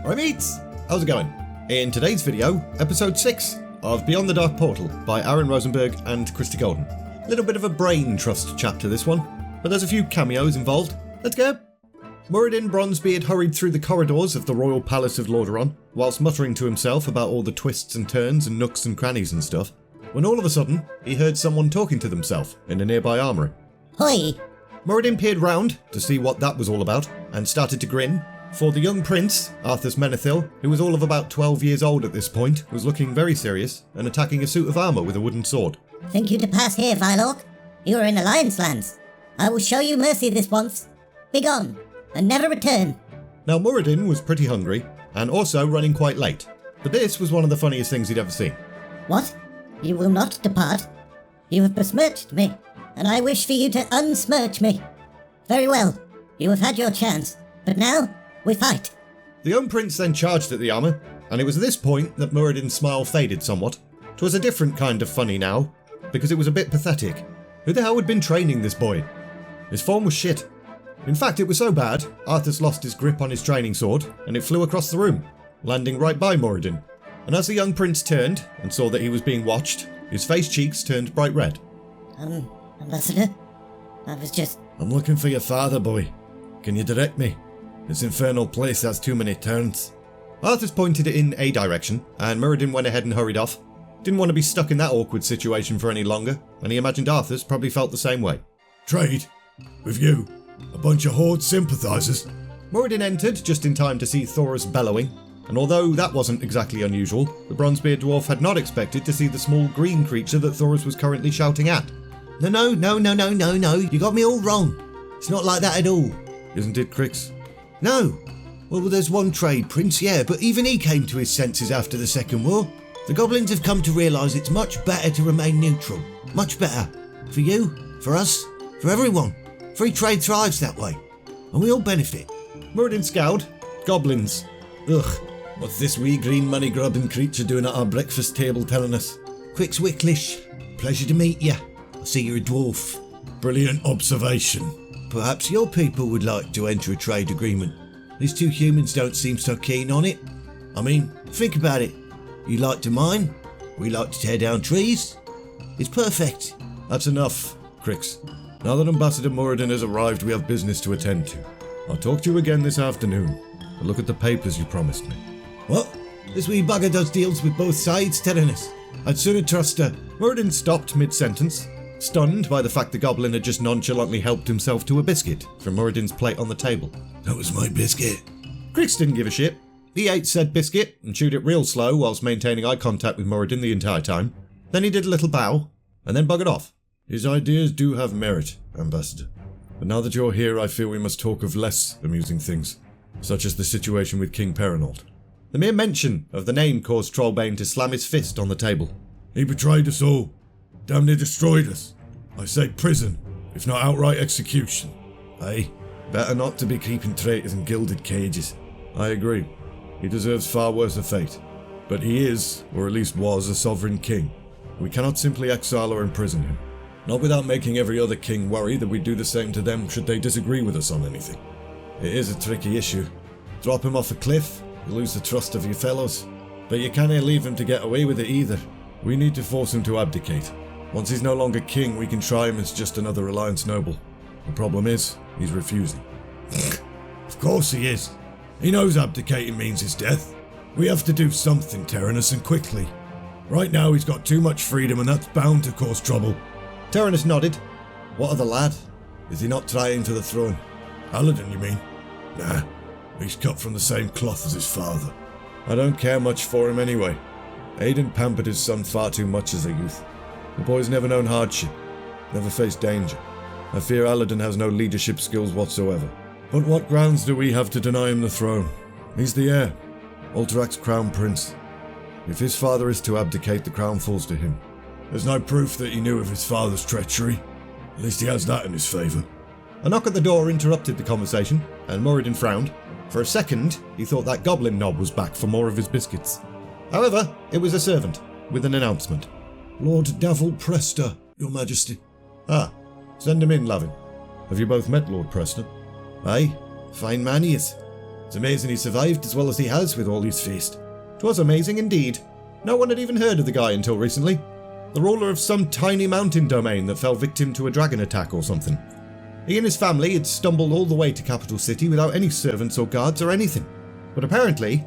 Alright mates, how's it going? In today's video, episode 6 of Beyond the Dark Portal by Aaron Rosenberg and Christie Golden. A little bit of a brain trust chapter this one, but there's a few cameos involved. Let's go! Muradin Bronzebeard hurried through the corridors of the royal palace of Lordaeron, whilst muttering to himself about all the twists and turns and nooks and crannies and stuff, when all of a sudden, he heard someone talking to themselves in a nearby armoury. Hoi! Muradin peered round to see what that was all about, and started to grin, for the young prince, Arthas Menethil, who was all of about 12 years old at this point, was looking very serious and attacking a suit of armour with a wooden sword. Think you to pass here, Vilork? You are in Alliance lands. I will show you mercy this once. Begone, and never return. Now Muradin was pretty hungry, and also running quite late, but this was one of the funniest things he'd ever seen. What? You will not depart? You have besmirched me, and I wish for you to unsmirch me. Very well, you have had your chance, but now we fight. The young prince then charged at the armour, and it was at this point that Muradin's smile faded somewhat. 'Twas a different kind of funny now, because it was a bit pathetic. Who the hell had been training this boy? His form was shit. In fact, it was so bad, Arthas lost his grip on his training sword, and it flew across the room, landing right by Muradin. And as the young prince turned and saw that he was being watched, his face cheeks turned bright red. Ambassador? I was just... I'm looking for your father, boy. Can you direct me? This infernal place has too many turns. Arthas pointed it in a direction, and Muradin went ahead and hurried off. Didn't want to be stuck in that awkward situation for any longer, and he imagined Arthas probably felt the same way. Trade? With you? A bunch of Horde sympathisers? Muradin entered just in time to see Thoras bellowing, and although that wasn't exactly unusual, the Bronzebeard dwarf had not expected to see the small green creature that Thoras was currently shouting at. No, you got me all wrong. It's not like that at all. Isn't it, Crix? No. Well, there's one trade prince, yeah, but even he came to his senses after the Second War. The goblins have come to realise it's much better to remain neutral. Much better. For you, for us, for everyone. Free trade thrives that way, and we all benefit. Muradin scowled. Goblins. Ugh, what's this wee green money grubbing creature doing at our breakfast table telling us? Quix Wicklish, pleasure to meet you. I see you're a dwarf. Brilliant observation. Perhaps your people would like to enter a trade agreement. These two humans don't seem so keen on it. I mean, think about it. You like to mine, we like to tear down trees. It's perfect. That's enough, Crix. Now that Ambassador Muradin has arrived, we have business to attend to. I'll talk to you again this afternoon. But look at the papers you promised me. What? This wee bugger does deals with both sides, Terenas. I'd sooner trust her. Muradin stopped mid-sentence, stunned by the fact the goblin had just nonchalantly helped himself to a biscuit from Muradin's plate on the table. That was my biscuit. Crix didn't give a shit. He ate said biscuit and chewed it real slow whilst maintaining eye contact with Muradin the entire time. Then he did a little bow, and then buggered off. His ideas do have merit, Ambassador. But now that you're here, I feel we must talk of less amusing things, such as the situation with King Terenas. The mere mention of the name caused Trollbane to slam his fist on the table. He betrayed us all. Damn near destroyed us. I say prison, if not outright execution. Aye, better not to be keeping traitors in gilded cages. I agree. He deserves far worse a fate. But he is, or at least was, a sovereign king. We cannot simply exile or imprison him. Not without making every other king worry that we do the same to them should they disagree with us on anything. It is a tricky issue. Drop him off a cliff, you lose the trust of your fellows. But you can't leave him to get away with it either. We need to force him to abdicate. Once he's no longer king, we can try him as just another Alliance noble. The problem is, he's refusing. Of course he is. He knows abdicating means his death. We have to do something, Terenas, and quickly. Right now he's got too much freedom and that's bound to cause trouble. Terenas nodded. What of the lad? Is he not trying for the throne? Aladin, you mean? Nah, he's cut from the same cloth as his father. I don't care much for him anyway. Aiden pampered his son far too much as a youth. The boy's never known hardship, never faced danger. I fear Aladin has no leadership skills whatsoever. But what grounds do we have to deny him the throne? He's the heir, Ultrak's crown prince. If his father is to abdicate, the crown falls to him. There's no proof that he knew of his father's treachery. At least he has that in his favour. A knock at the door interrupted the conversation, and Muradin frowned. For a second, he thought that goblin knob was back for more of his biscuits. However, it was a servant, with an announcement. Lord Daval Prestor, Your Majesty. Ah, send him in, Lavin. Have you both met Lord Prestor? Aye, fine man he is. It's amazing he survived as well as he has with all he's faced. 'Twas amazing indeed. No one had even heard of the guy until recently. The ruler of some tiny mountain domain that fell victim to a dragon attack or something. He and his family had stumbled all the way to Capital City without any servants or guards or anything. But apparently,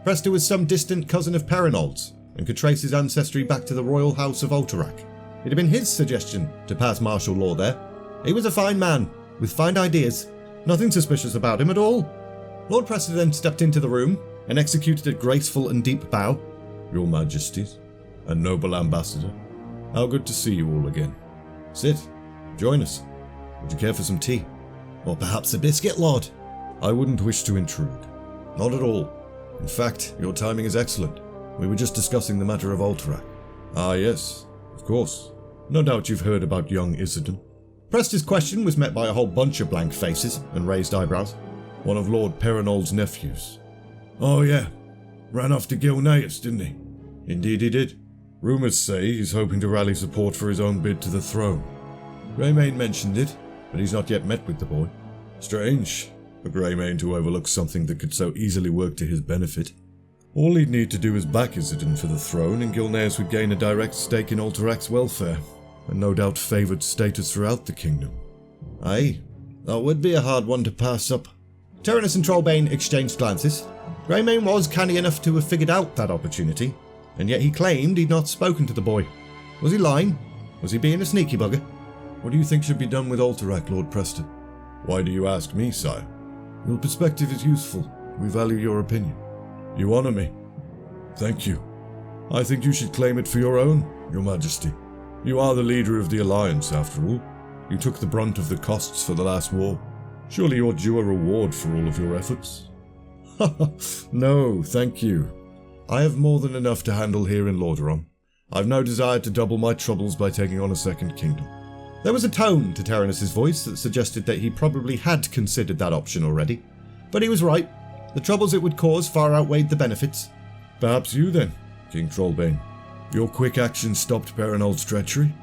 Prestor was some distant cousin of Perinold's and could trace his ancestry back to the royal house of Alterac. It had been his suggestion to pass martial law there. He was a fine man, with fine ideas. Nothing suspicious about him at all. Lord Prestor then stepped into the room and executed a graceful and deep bow. Your Majesties, and noble ambassador, how good to see you all again. Sit. Join us. Would you care for some tea? Or perhaps a biscuit, Lord? I wouldn't wish to intrude. Not at all. In fact, your timing is excellent. We were just discussing the matter of Alterac. Ah yes, of course. No doubt you've heard about young Isidon. Prestor's question was met by a whole bunch of blank faces and raised eyebrows. One of Lord Perinold's nephews. Oh yeah, ran off to Gilneas, didn't he? Indeed he did. Rumours say he's hoping to rally support for his own bid to the throne. Greymane mentioned it, but he's not yet met with the boy. Strange, for Greymane to overlook something that could so easily work to his benefit. All he'd need to do is back Isidon for the throne, and Gilneas would gain a direct stake in Alterac's welfare, and no doubt favoured status throughout the kingdom. Aye, that would be a hard one to pass up. Terenas and Trollbane exchanged glances. Greymane was canny enough to have figured out that opportunity, and yet he claimed he'd not spoken to the boy. Was he lying? Was he being a sneaky bugger? What do you think should be done with Alterac, Lord Prestor? Why do you ask me, sire? Your perspective is useful. We value your opinion. You honour me. Thank you. I think you should claim it for your own, Your Majesty. You are the leader of the Alliance, after all. You took the brunt of the costs for the last war. Surely you're due a reward for all of your efforts. No, thank you. I have more than enough to handle here in Lordaeron. I've no desire to double my troubles by taking on a second kingdom. There was a tone to Terenas' voice that suggested that he probably had considered that option already. But he was right. The troubles it would cause far outweighed the benefits. Perhaps you then, King Trollbane. Your quick action stopped Perinold's treachery.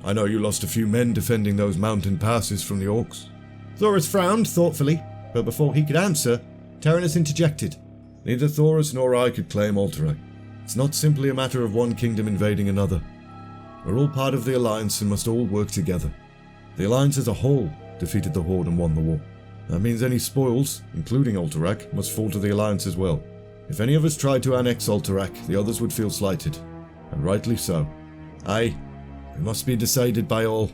I know you lost a few men defending those mountain passes from the orcs. Thoras frowned thoughtfully, but before he could answer, Terenas interjected. Neither Thoras nor I could claim Alterac. It's not simply a matter of one kingdom invading another. We're all part of the Alliance and must all work together. The Alliance as a whole defeated the Horde and won the war. That means any spoils, including Alterac, must fall to the Alliance as well. If any of us tried to annex Alterac, the others would feel slighted. And rightly so. Aye, it must be decided by all.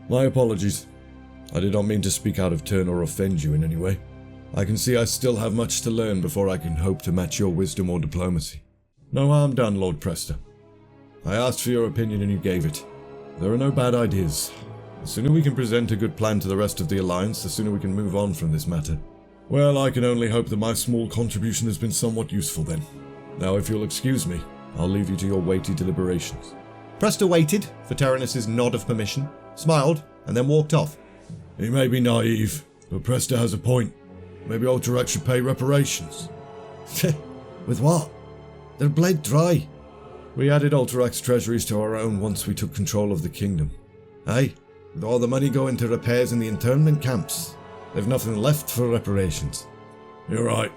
My apologies. I did not mean to speak out of turn or offend you in any way. I can see I still have much to learn before I can hope to match your wisdom or diplomacy. No harm done, Lord Prestor. I asked for your opinion and you gave it. There are no bad ideas. The sooner we can present a good plan to the rest of the Alliance, the sooner we can move on from this matter. Well, I can only hope that my small contribution has been somewhat useful then. Now, if you'll excuse me, I'll leave you to your weighty deliberations. Prestor waited for Terenas' nod of permission, smiled, and then walked off. He may be naive, but Prestor has a point. Maybe Alterac should pay reparations. With what? They're blade dry. We added Alterac's treasuries to our own once we took control of the kingdom. Aye, with all the money going to repairs in the internment camps. They've nothing left for reparations. You're right.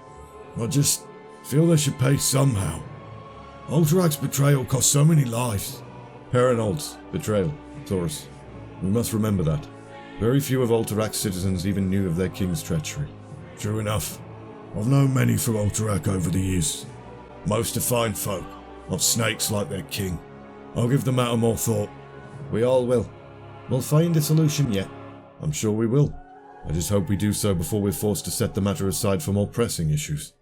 I just feel they should pay somehow. Alterac's betrayal cost so many lives. Perinold's betrayal, Thoras. We must remember that. Very few of Alterac's citizens even knew of their king's treachery. True enough. I've known many from Alterac over the years. Most are fine folk, not snakes like their king. I'll give the matter more thought. We all will. We'll find a solution yet. I'm sure we will. I just hope we do so before we're forced to set the matter aside for more pressing issues.